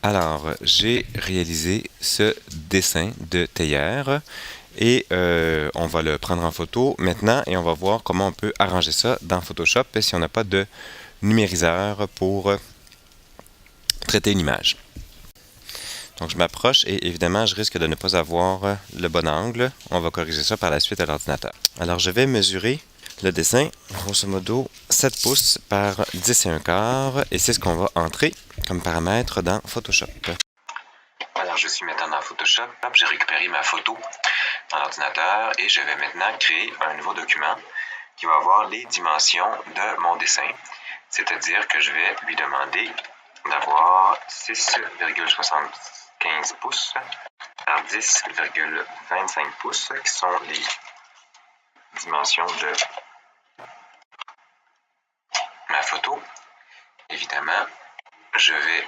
Alors, j'ai réalisé ce dessin de théière et on va le prendre en photo maintenant et on va voir comment on peut arranger ça dans Photoshop si on n'a pas de numériseur pour traiter une image. Donc je m'approche et évidemment je risque de ne pas avoir le bon angle. On va corriger ça par la suite à l'ordinateur. Alors je vais mesurer le dessin, grosso modo 7 pouces par 10 et un quart, et c'est ce qu'on va entrer comme paramètre dans Photoshop. Alors je suis maintenant dans Photoshop, j'ai récupéré ma photo dans l'ordinateur et je vais maintenant créer un nouveau document qui va avoir les dimensions de mon dessin. C'est-à-dire que je vais lui demander d'avoir 6,75 pouces par 10,25 pouces qui sont les dimensions de ma photo. Évidemment, je vais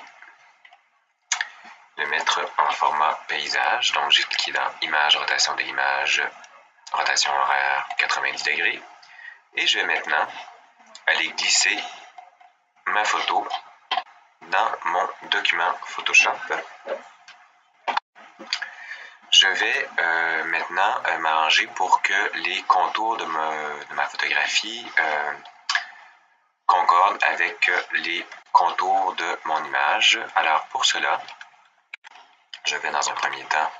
le mettre en format paysage. Donc, j'ai cliqué dans Image, rotation de l'image, rotation horaire 90 degrés. Et je vais maintenant aller glisser ma photo dans mon document Photoshop. Je vais maintenant m'arranger pour que les contours de ma photographie concordent avec les contours de mon image. Alors pour cela, je vais dans un premier temps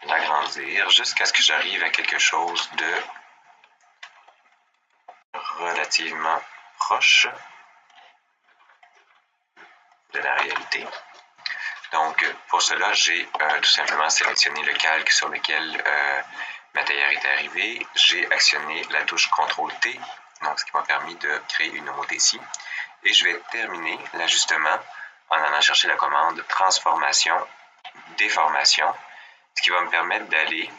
l'agrandir jusqu'à ce que j'arrive à quelque chose de relativement proche de la réalité. Donc pour cela, j'ai tout simplement sélectionné le calque sur lequel ma théière est arrivée. J'ai actionné la touche CTRL-T, donc ce qui m'a permis de créer une homothétie. Et je vais terminer l'ajustement en allant chercher la commande transformation, déformation, ce qui va me permettre d'aller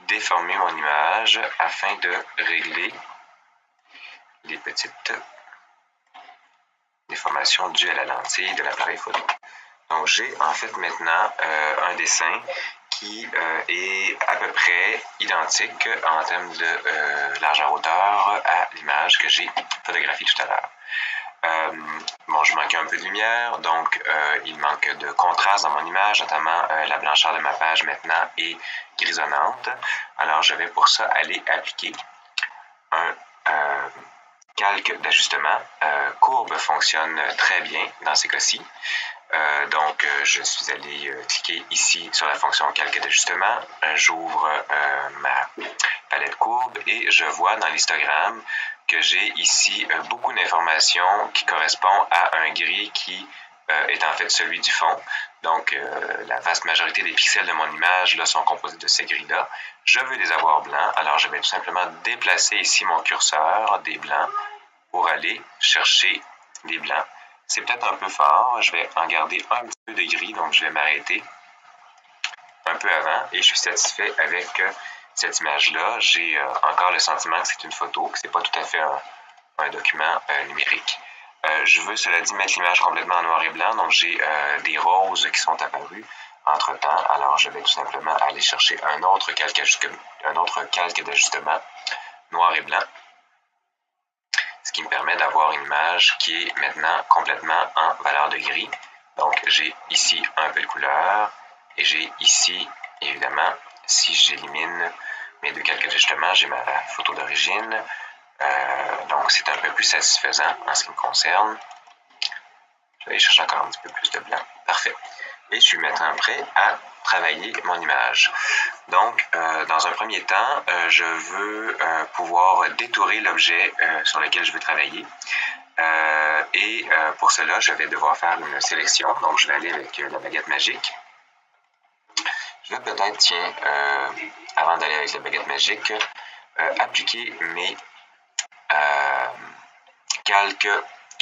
déformer mon image afin de régler les petites déformations dues à la lentille de l'appareil photo. Donc j'ai en fait maintenant un dessin qui est à peu près identique en termes de largeur-hauteur à l'image que j'ai photographiée tout à l'heure. Bon, je manquais un peu de lumière, donc il manque de contraste dans mon image, notamment la blancheur de ma page maintenant est grisonnante. Alors je vais pour ça aller appliquer un calque d'ajustement. Courbe fonctionne très bien dans ces cas-ci. Donc je suis allé cliquer ici sur la fonction calque d'ajustement, j'ouvre ma palette courbe et je vois dans l'histogramme que j'ai ici beaucoup d'informations qui correspondent à un gris qui est en fait celui du fond. Donc la vaste majorité des pixels de mon image là, sont composés de ces gris-là. Je veux les avoir blancs, alors je vais tout simplement déplacer ici mon curseur des blancs pour aller chercher des blancs. C'est peut-être un peu fort, je vais en garder un petit peu de gris, donc je vais m'arrêter un peu avant et je suis satisfait avec cette image-là. J'ai encore le sentiment que c'est une photo, que c'est pas tout à fait un document numérique. Je veux, cela dit, mettre l'image complètement en noir et blanc, donc j'ai des roses qui sont apparues entre-temps, alors je vais tout simplement aller chercher un autre calque d'ajustement noir et blanc, ce qui me permet d'avoir une image qui est maintenant complètement en valeur de gris. Donc j'ai ici un peu de couleur et j'ai ici, évidemment, si j'élimine mes deux calques d'ajustement, j'ai ma photo d'origine. Donc c'est un peu plus satisfaisant en ce qui me concerne. Je vais aller chercher encore un petit peu plus de blanc. Parfait. Et je suis maintenant prêt à travailler mon image. Donc, dans un premier temps, je veux pouvoir détourer l'objet sur lequel je veux travailler. Et pour cela, je vais devoir faire une sélection. Donc, je vais aller avec la baguette magique. Je vais peut-être, tiens, avant d'aller avec la baguette magique, appliquer mes calques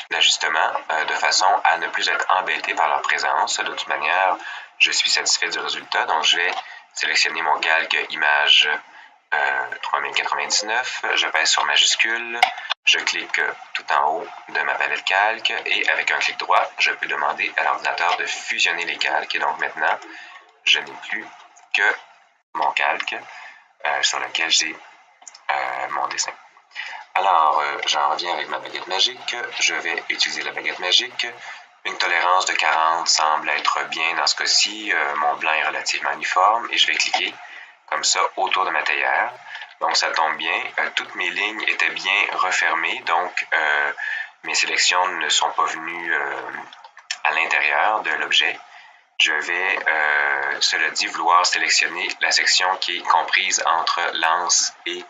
d'ajustement de façon à ne plus être embêté par leur présence. De toute manière, je suis satisfait du résultat, donc je vais sélectionner mon calque image 3099, je pèse sur majuscule, je clique tout en haut de ma palette calque et avec un clic droit, je peux demander à l'ordinateur de fusionner les calques et donc maintenant, je n'ai plus que mon calque sur lequel j'ai mon dessin. Alors, j'en reviens avec ma baguette magique. Je vais utiliser la baguette magique. Une tolérance de 40 semble être bien dans ce cas-ci. Mon blanc est relativement uniforme et je vais cliquer comme ça autour de ma théière. Donc, ça tombe bien. Toutes mes lignes étaient bien refermées, donc mes sélections ne sont pas venues à l'intérieur de l'objet. Je vais, cela dit, vouloir sélectionner la section qui est comprise entre l'anse et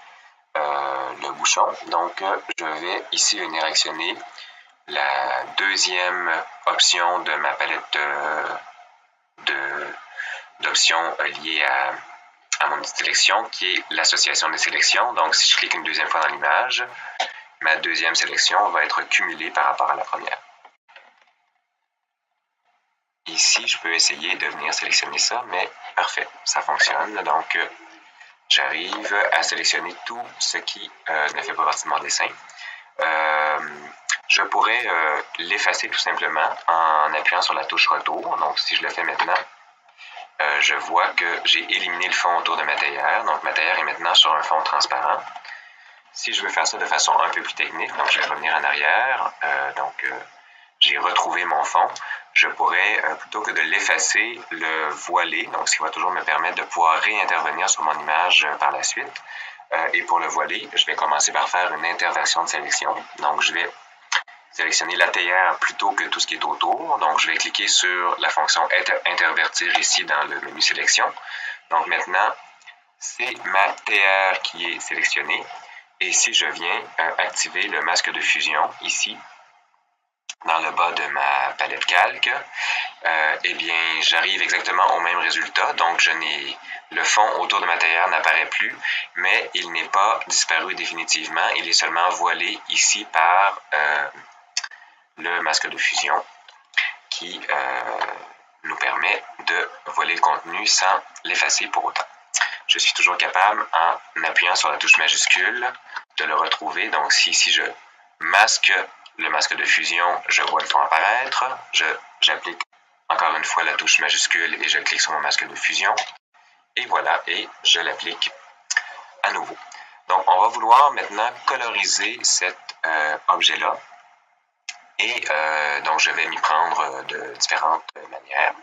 le bouchon. Donc, je vais ici venir actionner la deuxième option de ma palette d'options liées à mon sélection, qui est l'association des sélections. Donc, si je clique une deuxième fois dans l'image, ma deuxième sélection va être cumulée par rapport à la première. Ici, je peux essayer de venir sélectionner ça, mais parfait, ça fonctionne. Donc, j'arrive à sélectionner tout ce qui ne fait pas partie de mon dessin. Je pourrais l'effacer tout simplement en appuyant sur la touche retour. Donc, si je le fais maintenant, je vois que j'ai éliminé le fond autour de ma théière. Donc, ma théière est maintenant sur un fond transparent. Si je veux faire ça de façon un peu plus technique, donc je vais revenir en arrière. J'ai retrouvé mon fond. Je pourrais, plutôt que de l'effacer, le voiler, donc ce qui va toujours me permettre de pouvoir réintervenir sur mon image par la suite. Et pour le voiler, je vais commencer par faire une interversion de sélection. Donc, je vais sélectionner la théière plutôt que tout ce qui est autour. Donc, je vais cliquer sur la fonction intervertir ici dans le menu sélection. Donc, maintenant, c'est ma théière qui est sélectionnée. Et si je viens activer le masque de fusion ici, dans le bas de ma palette calque, eh bien, j'arrive exactement au même résultat. Donc, le fond autour de ma théière n'apparaît plus, mais il n'est pas disparu définitivement. Il est seulement voilé ici par le masque de fusion qui nous permet de voiler le contenu sans l'effacer pour autant. Je suis toujours capable, en appuyant sur la touche majuscule, de le retrouver. Donc, si ici je masque le masque de fusion, je vois le fond apparaître. J'applique encore une fois la touche majuscule et je clique sur mon masque de fusion. Et voilà, et je l'applique à nouveau. Donc, on va vouloir maintenant coloriser cet objet-là. Et donc, je vais m'y prendre de différentes manières.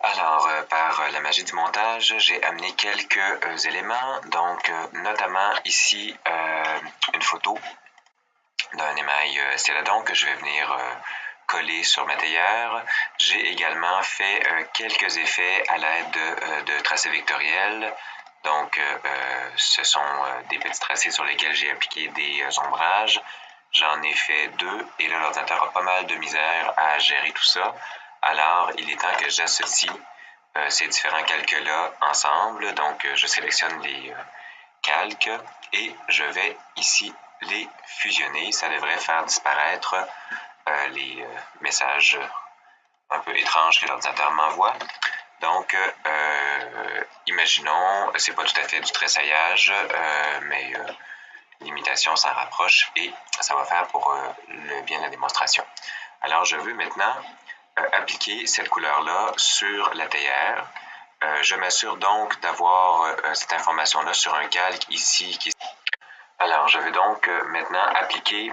Alors, par la magie du montage, j'ai amené quelques éléments, donc notamment ici une photo d'un émail céladon que je vais venir coller sur ma théière. J'ai également fait quelques effets à l'aide de tracés vectoriels. Donc, ce sont des petits tracés sur lesquels j'ai appliqué des ombrages. J'en ai fait 2 et là, l'ordinateur a pas mal de misère à gérer tout ça. Alors, il est temps que j'associe ces différents calques-là ensemble. Donc, je sélectionne les calques et je vais ici les fusionner. Ça devrait faire disparaître les messages un peu étranges que l'ordinateur m'envoie. Donc, imaginons, c'est pas tout à fait du tressaillage, mais l'imitation s'en rapproche et ça va faire pour le bien de la démonstration. Alors, je veux maintenant appliquer cette couleur-là sur la théière. Je m'assure donc d'avoir cette information-là sur un calque ici. Alors, je vais donc maintenant appliquer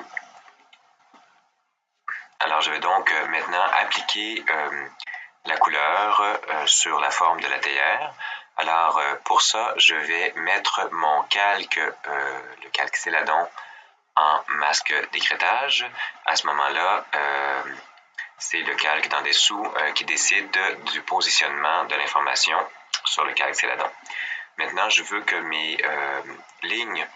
la couleur sur la forme de la théière. Alors, pour ça, je vais mettre mon calque, le calque céladon, en masque d'écrêtage. À ce moment-là, c'est le calque d'en dessous qui décide du positionnement de l'information sur le calque céladon. Maintenant, je veux que mes lignes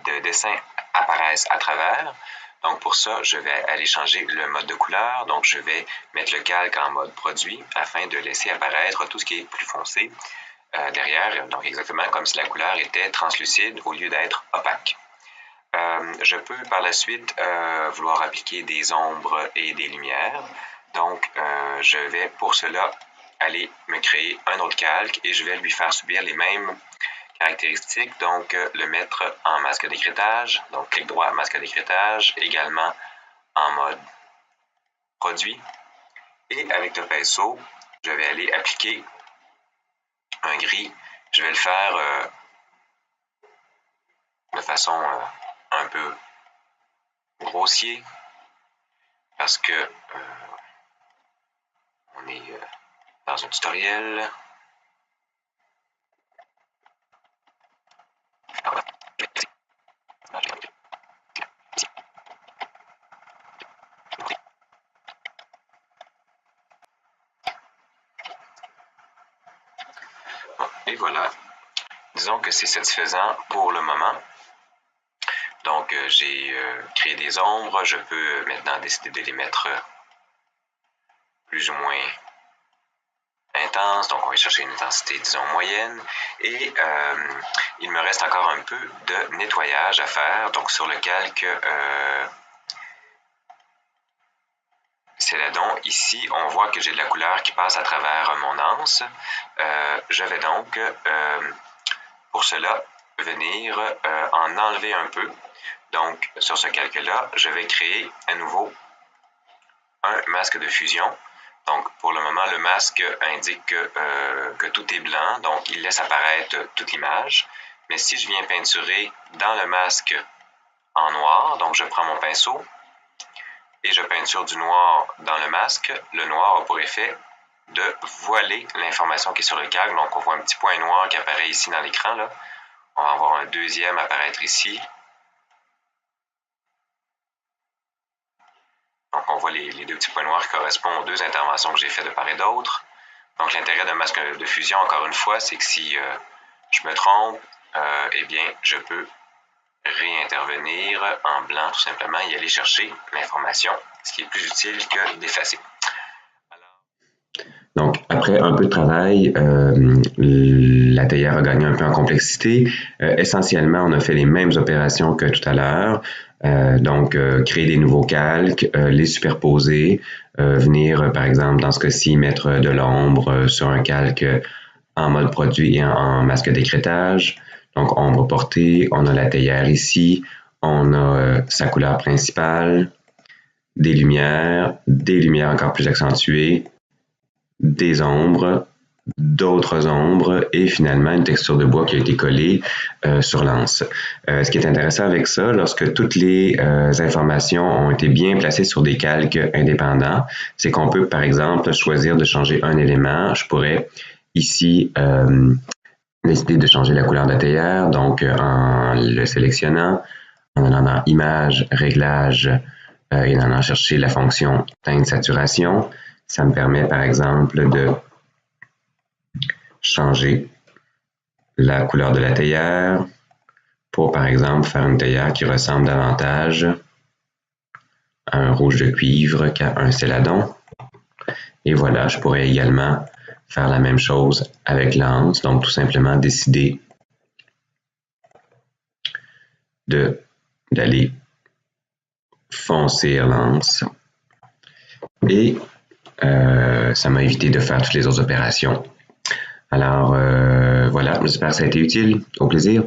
de dessin apparaissent à travers. Donc, pour ça, je vais aller changer le mode de couleur. Donc, je vais mettre le calque en mode produit afin de laisser apparaître tout ce qui est plus foncé derrière. Donc, exactement comme si la couleur était translucide au lieu d'être opaque. Je peux par la suite vouloir appliquer des ombres et des lumières. Donc, je vais pour cela aller me créer un autre calque et je vais lui faire subir les mêmes caractéristiques. Donc, le mettre en masque d'écrêtage. Donc, clic droit, masque d'écrêtage, également en mode produit. Et avec le pinceau, je vais aller appliquer un gris. Je vais le faire de façon un peu grossier parce que on est dans un tutoriel. Bon, et voilà. Disons que c'est satisfaisant pour le moment. Donc, j'ai créé des ombres. Je peux maintenant décider de les mettre plus ou moins intenses. Donc, on va chercher une intensité, disons, moyenne. Et il me reste encore un peu de nettoyage à faire. Donc, sur le calque Céladon, ici, on voit que j'ai de la couleur qui passe à travers mon anse. Je vais donc, pour cela, venir en enlever un peu. Donc, sur ce calque-là, je vais créer à nouveau un masque de fusion. Donc, pour le moment, le masque indique que tout est blanc, donc il laisse apparaître toute l'image. Mais si je viens peinturer dans le masque en noir, donc je prends mon pinceau et je peinture du noir dans le masque, le noir a pour effet de voiler l'information qui est sur le calque. Donc, on voit un petit point noir qui apparaît ici dans l'écran. On va avoir un deuxième apparaître ici. Donc, on voit les deux petits points noirs qui correspondent aux deux interventions que j'ai faites de part et d'autre. Donc, l'intérêt d'un masque de fusion, encore une fois, c'est que si je me trompe, eh bien, je peux réintervenir en blanc, tout simplement, et aller chercher l'information, ce qui est plus utile que d'effacer. Donc, après un peu de travail, l'atelier a gagné un peu en complexité. Essentiellement, on a fait les mêmes opérations que tout à l'heure. Donc, créer des nouveaux calques, les superposer, venir, par exemple, dans ce cas-ci, mettre de l'ombre sur un calque en mode produit et en masque d'écrêtage. Donc, ombre portée, on a la théière ici, on a sa couleur principale, des lumières encore plus accentuées, des ombres, d'autres ombres et finalement une texture de bois qui a été collée sur l'anse. Ce qui est intéressant avec ça, lorsque toutes les informations ont été bien placées sur des calques indépendants, c'est qu'on peut par exemple choisir de changer un élément. Je pourrais ici décider de changer la couleur de la théière, donc en le sélectionnant, en allant dans Image, Réglages et en allant chercher la fonction teinte saturation. Ça me permet, par exemple, de changer la couleur de la théière pour, par exemple, faire une théière qui ressemble davantage à un rouge de cuivre qu'à un céladon. Et voilà, je pourrais également faire la même chose avec l'anse, donc tout simplement décider d'aller foncer l'anse et ça m'a évité de faire toutes les autres opérations. Alors voilà, j'espère que ça a été utile. Au plaisir.